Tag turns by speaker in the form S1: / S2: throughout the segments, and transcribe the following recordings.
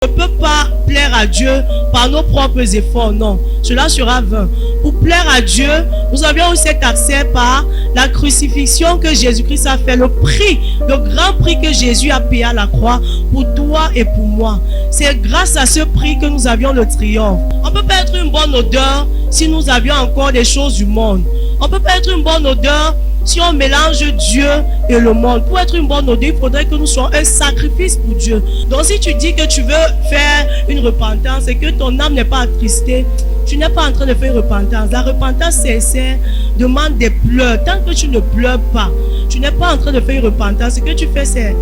S1: On ne peut pas plaire à Dieu par nos propres efforts, non. Cela sera vain. Pour plaire à Dieu, nous avions eu cet accès par la crucifixion que Jésus-Christ a fait, le prix, le grand prix que Jésus a payé à la croix pour toi et pour moi. C'est grâce à ce prix que nous avions le triomphe. On ne peut pas être une bonne odeur si nous avions encore des choses du monde. On ne peut pas être une bonne odeur si on mélange Dieu et le monde. Pour être une bonne odeur, il faudrait que nous soyons un sacrifice pour Dieu. Donc si tu dis que tu veux faire une repentance et que ton âme n'est pas attristée, tu n'es pas en train de faire une repentance. La repentance sincère demande des pleurs. Tant que tu ne pleures pas, tu n'es pas en train de faire une repentance. Ce que tu fais, c'est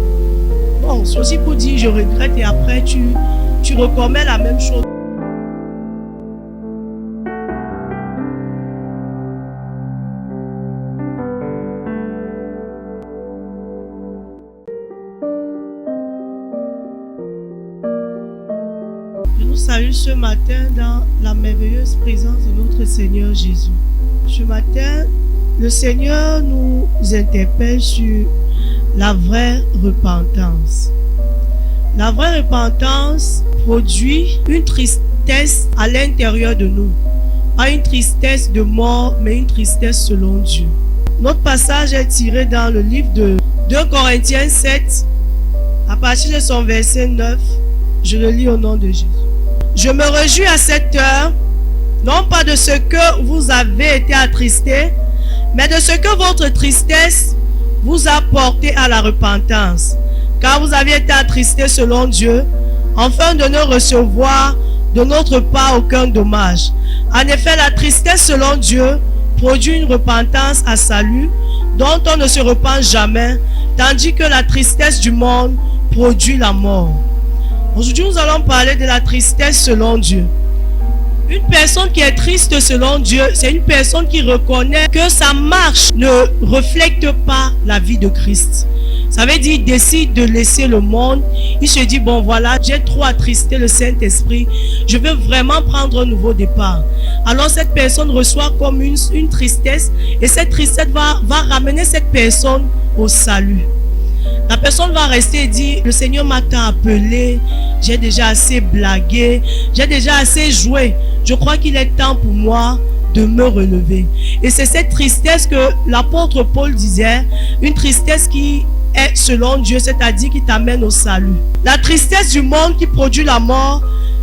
S1: bon, c'est aussi pour dire je regrette et après tu recommets la même chose. Je nous salue ce matin dans la merveilleuse présence de notre Seigneur Jésus. Ce matin, le Seigneur nous interpelle sur la vraie repentance. La vraie repentance produit une tristesse à l'intérieur de nous. Pas une tristesse de mort, mais une tristesse selon Dieu. Notre passage est tiré dans le livre de 2 Corinthiens 7, à partir de son verset 9. Je le lis au nom de Jésus. Je me réjouis à cette heure, non pas de ce que vous avez été attristés, mais de ce que votre tristesse vous a porté à la repentance. Car vous avez été attristés selon Dieu, afin de ne recevoir de notre part aucun dommage. En effet, la tristesse selon Dieu produit une repentance à salut, dont on ne se repent jamais, tandis que la tristesse du monde produit la mort. Aujourd'hui, nous allons parler de la tristesse selon Dieu. Une personne qui est triste selon Dieu, c'est une personne qui reconnaît que sa marche ne reflète pas la vie de Christ. Ça veut dire, il décide de laisser le monde. Il se dit, bon voilà, j'ai trop attristé le Saint-Esprit. Je veux vraiment prendre un nouveau départ. Alors cette personne reçoit comme une tristesse. Et cette tristesse va ramener cette personne au salut. La personne va rester et dire, le Seigneur m'a tant appelé, j'ai déjà assez blagué, j'ai déjà assez joué. Je crois qu'il est temps pour moi de me relever. Et c'est cette tristesse que l'apôtre Paul disait, une tristesse qui est selon Dieu, c'est-à-dire qui t'amène au salut. La tristesse du monde qui produit la mort,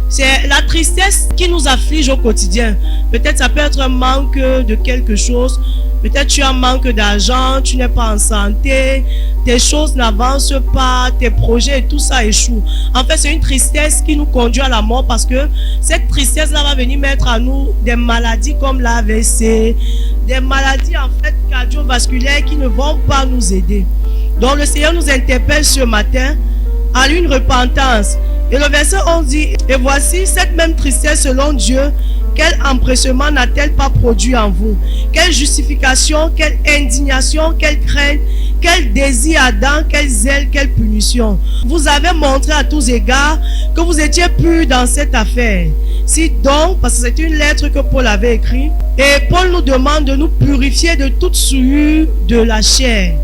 S1: c'est la tristesse qui nous afflige au quotidien. Peut-être ça peut être un manque de quelque chose. Peut-être tu as un manque d'argent, tu n'es pas en santé, tes choses n'avancent pas, tes projets et tout ça échoue. En fait, c'est une tristesse qui nous conduit à la mort parce que cette tristesse-là va venir mettre à nous des maladies comme l'AVC, des maladies en fait cardiovasculaires qui ne vont pas nous aider. Donc le Seigneur nous interpelle ce matin à une repentance. Et le verset 11 dit, et voici cette même tristesse selon Dieu, quel empressement n'a-t-elle pas produit en vous? Quelle justification, quelle indignation, quelle crainte, quel désir ardent, quel zèle, quelle punition. Vous avez montré à tous égards que vous étiez purs dans cette affaire. Si donc, parce que c'est une lettre que Paul avait écrite, et Paul nous demande de nous purifier de toute souillure de la chair.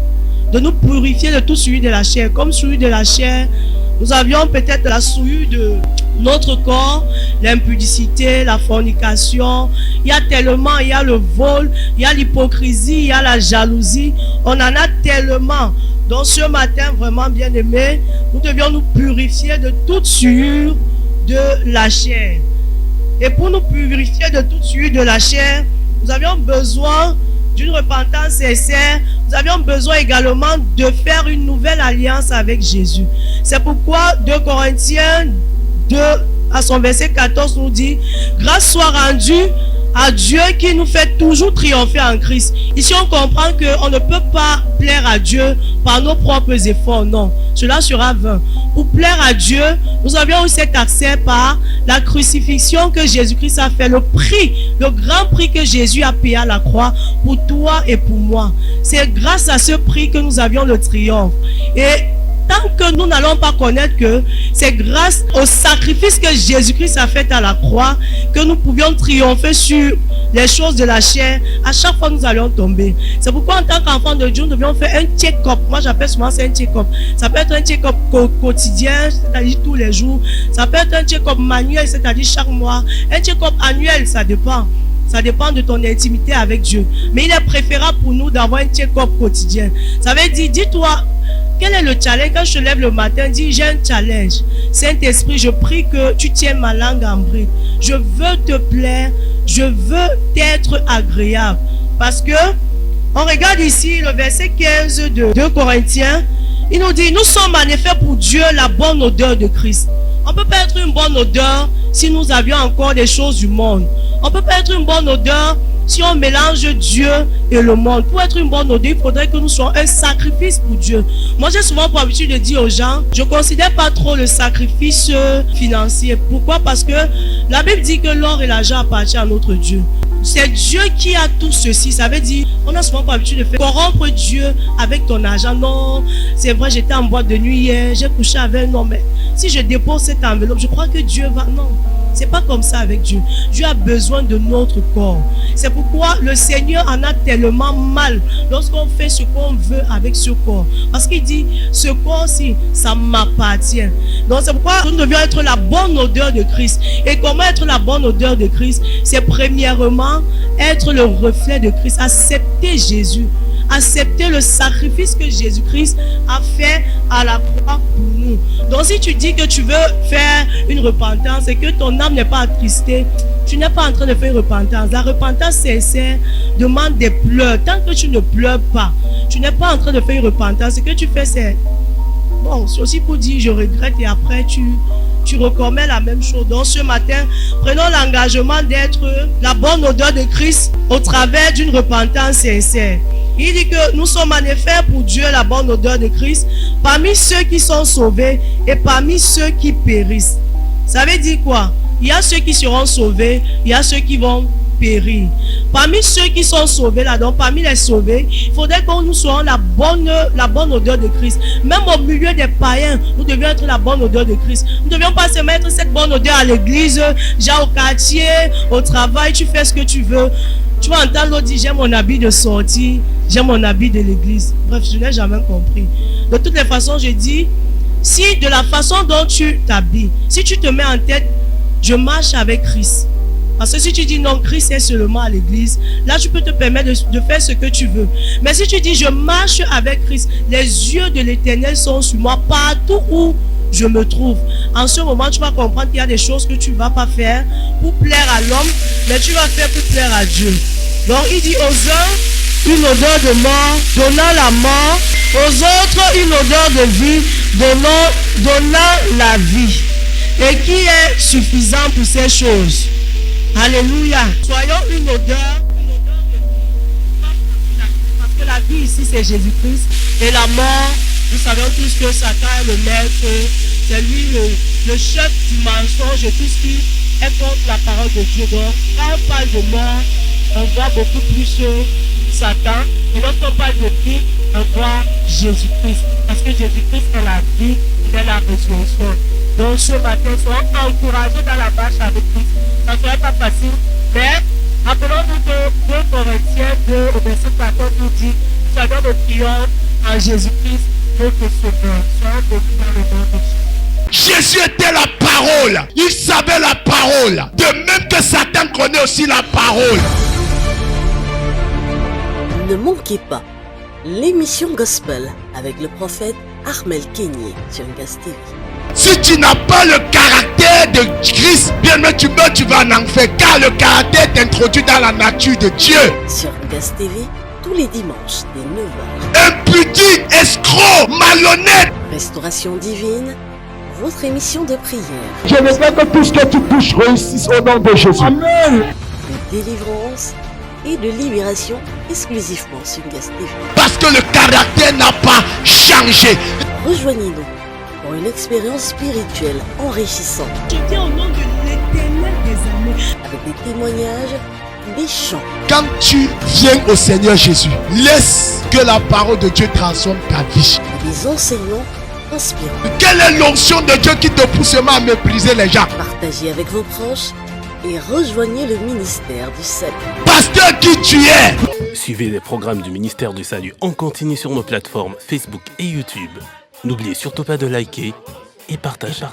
S1: De nous purifier de toute souillure de la chair. Comme souillure de la chair, nous avions peut-être la souillure de notre corps, l'impudicité, la fornication. Il y a tellement, il y a le vol, il y a l'hypocrisie, il y a la jalousie. On en a tellement. Donc ce matin, vraiment bien aimé, nous devions nous purifier de toute souillure de la chair. Et pour nous purifier de toute souillure de la chair, nous avions besoin d'une repentance sincère. Nous avions besoin également de faire une nouvelle alliance avec Jésus. C'est pourquoi 2 Corinthiens 2 à son verset 14 nous dit, grâce soit rendue à Dieu qui nous fait toujours triompher en Christ. Ici on comprend qu'on ne peut pas plaire à Dieu par nos propres efforts, non. Cela sera vain. Pour plaire à Dieu, nous avions eu cet accès par la crucifixion que Jésus-Christ a fait, le prix, le grand prix que Jésus a payé à la croix pour toi et pour moi. C'est grâce à ce prix que nous avions le triomphe. Et tant que nous n'allons pas connaître que c'est grâce au sacrifice que Jésus-Christ a fait à la croix que nous pouvions triompher sur les choses de la chair, à chaque fois nous allons tomber. C'est pourquoi en tant qu'enfant de Dieu, nous devions faire un check-up. Moi j'appelle souvent ça un check-up. Ça peut être un check-up quotidien, c'est-à-dire tous les jours. Ça peut être un check-up manuel, c'est-à-dire chaque mois. Un check-up annuel, ça dépend. Ça dépend de ton intimité avec Dieu. Mais il est préférable pour nous d'avoir un check-up quotidien. Ça veut dire, dis-toi, quel est le challenge? Quand je te lève le matin, dis, j'ai un challenge. Saint-Esprit, je prie que tu tiennes ma langue en bride. Je veux te plaire. Je veux t'être agréable. Parce que, on regarde ici le verset 15 de 2 Corinthiens. Il nous dit, nous sommes en effet pour Dieu la bonne odeur de Christ. On ne peut pas être une bonne odeur si nous avions encore des choses du monde. On ne peut pas être une bonne odeur si on mélange Dieu et le monde. Pour être une bonne odeur, il faudrait que nous soyons un sacrifice pour Dieu. Moi, j'ai souvent pour habitude de dire aux gens, je ne considère pas trop le sacrifice financier. Pourquoi? Parce que la Bible dit que l'or et l'argent appartiennent à notre Dieu. C'est Dieu qui a tout ceci. Ça veut dire, on a souvent pour habitude de faire corrompre Dieu avec ton argent. Non, c'est vrai, j'étais en boîte de nuit hier, j'ai couché avec un homme. Mais si je dépose cette enveloppe, je crois que Dieu va... Non. C'est pas comme ça avec Dieu. Dieu a besoin de notre corps. C'est pourquoi le Seigneur en a tellement mal lorsqu'on fait ce qu'on veut avec ce corps. Parce qu'il dit, ce corps-ci, ça m'appartient. Donc c'est pourquoi nous devions être la bonne odeur de Christ. Et comment être la bonne odeur de Christ? C'est premièrement être le reflet de Christ. Accepter Jésus. Accepter le sacrifice que Jésus-Christ a fait à la croix pour nous. Donc si tu dis que tu veux faire une repentance et que ton âme n'est pas attristée, tu n'es pas en train de faire une repentance. La repentance sincère demande des pleurs. Tant que tu ne pleures pas, tu n'es pas en train de faire une repentance. Ce que tu fais, c'est... Bon, c'est aussi pour dire je regrette et après tu recommets la même chose. Donc ce matin, prenons l'engagement d'être la bonne odeur de Christ au travers d'une repentance sincère. Il dit que nous sommes en effet pour Dieu la bonne odeur de Christ parmi ceux qui sont sauvés et parmi ceux qui périssent. Ça veut dire quoi? Il y a ceux qui seront sauvés, il y a ceux qui vont périr. Parmi ceux qui sont sauvés là, donc parmi les sauvés, il faudrait que nous soyons la bonne odeur de Christ. Même au milieu des païens, nous devions être la bonne odeur de Christ. Nous ne devions pas se mettre cette bonne odeur à l'église, genre au quartier, au travail, tu fais ce que tu veux. Tu vas entendre l'autre dire, j'ai mon habit de sortie, j'ai mon habit de l'église. Bref, je n'ai jamais compris. De toutes les façons, je dis, si de la façon dont tu t'habilles, si tu te mets en tête, je marche avec Christ. Parce que si tu dis non, Christ est seulement à l'église, là tu peux te permettre de faire ce que tu veux. Mais si tu dis je marche avec Christ, les yeux de l'Éternel sont sur moi partout où je me trouve. En ce moment, tu vas comprendre qu'il y a des choses que tu ne vas pas faire pour plaire à l'homme, mais tu vas faire pour plaire à Dieu. Donc il dit aux uns une odeur de mort, donnant la mort, aux autres une odeur de vie, donnant la vie. Et qui est suffisant pour ces choses? Alléluia. Soyons une odeur parce que la vie ici c'est Jésus-Christ et la mort, nous savons tous que Satan est le maître, c'est lui le chef du mensonge et tout ce qui est contre la parole de Dieu. Donc quand on parle de mort, on voit beaucoup plus Satan, et lorsqu'on parle de vie, on voit Jésus-Christ, parce que Jésus-Christ est la vie, il est la résurrection. Donc ce matin, soyons encouragés dans la marche avec Christ. Ça ne serait pas facile, mais appelons-nous de 2 Corinthiens 2 au verset 14 nous dit, soyons le triomphe en Jésus-Christ, notre Sauveur. Soyons bénis dans le nom de Jésus.
S2: Jésus était la parole. Il savait la parole. De même que Satan connaît aussi la parole.
S3: Ne manquez pas l'émission Gospel avec le prophète Armel Kenyé sur Ngaz TV.
S2: Si tu n'as pas le caractère de Christ, bien que tu meurs, tu vas en enfer. Car le caractère t'introduit dans la nature de Dieu.
S3: Sur Ngaz TV, tous les dimanches dès 9h.
S2: Impudique, escroc, malhonnête.
S3: Restauration divine, votre émission de prière.
S4: Je veux que tout ce que tu touches réussisse au nom de Jésus. Amen.
S3: De délivrance et de libération exclusivement sur Ngaz TV.
S2: Parce que le caractère n'a pas changé.
S3: Rejoignez-nous pour une expérience spirituelle enrichissante.
S1: Je dis au nom de l'Éternel des armées.
S3: Avec des témoignages, des chants.
S2: Quand tu viens au Seigneur Jésus, laisse que la parole de Dieu transforme ta vie.
S3: Des enseignements inspirant.
S2: Quelle est l'onction de Dieu qui te pousse à mépriser les gens?
S3: Partagez avec vos proches et rejoignez le ministère du Salut.
S2: Pasteur qui tu es?
S5: Suivez les programmes du ministère du Salut en continu sur nos plateformes Facebook et YouTube. N'oubliez surtout pas de liker et partager.